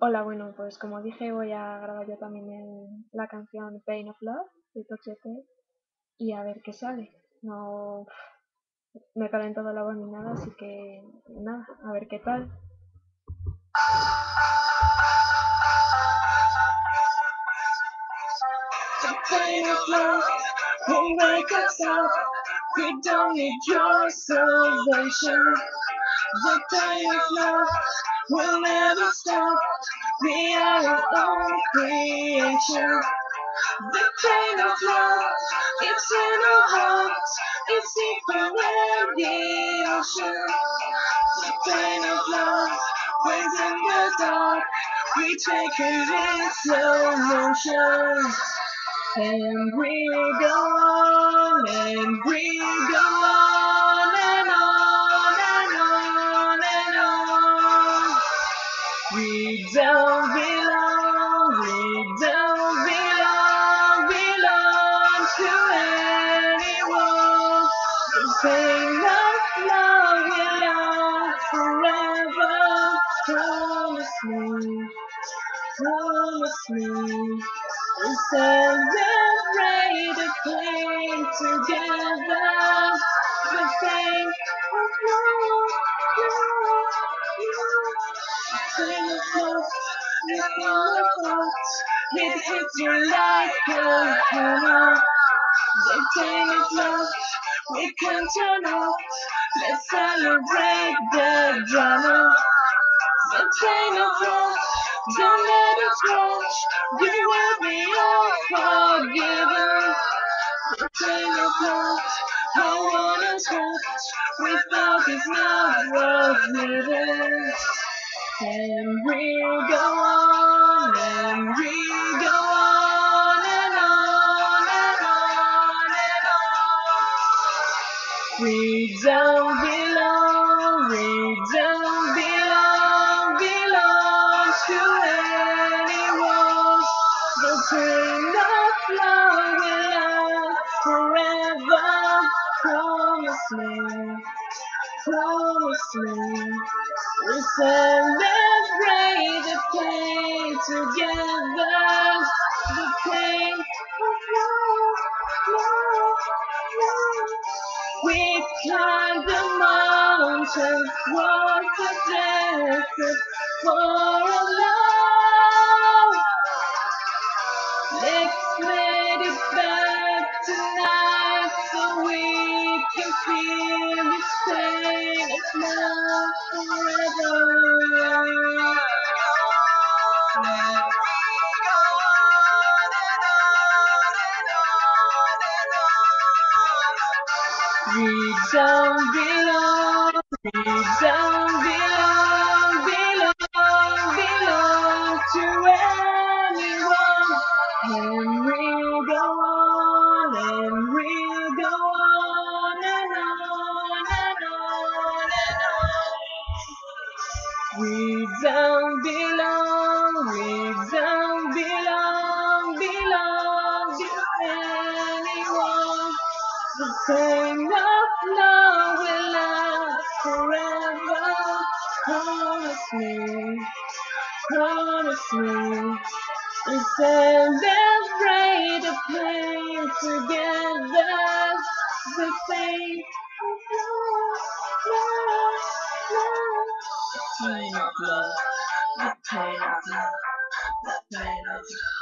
Hola, bueno, pues como dije, voy a grabar yo también la canción Pain of Love de Tochete y a ver qué sale. No me calentado la voz ni nada, así que nada, a ver qué tal. The pain of love will wake us up. We don't need your salvation. The pain of love will never stop. We are our own creation. The pain of love, it's in our hearts, it's deeper than the ocean. The pain of love, plays in the dark, we take it in slow motion. And we go on, and we go on, and on, and on, and on. We don't belong, we don't belong to anyone. The pain of love will last forever. Promise me, we'll celebrate the pain together. The pain of love, pain of love, the pain of love. It hits you like a hammer. The pain of love, we can turn off. Let's celebrate the drama. The pain of love, don't let it rush. You will be all forgiven. The pain of love, I wanna touch. Without is not worth living. And we go on, and we go on, and on, and on, and on. We don't belong to anyone. The pain of love will last forever. Promise me, we'll celebrate the pain together. The pain of love. We climbed the mountain, walked the desert for a love. Let's let it back tonight so we can feel this pain of love forever. We don't belong to anyone. And we go on, and we go on, and on, and on, and on. We don't belong to anyone. The pain of love will last forever. Promise me, we celebrate the pain together. The pain of love. The pain of love, the pain of love, the pain of love.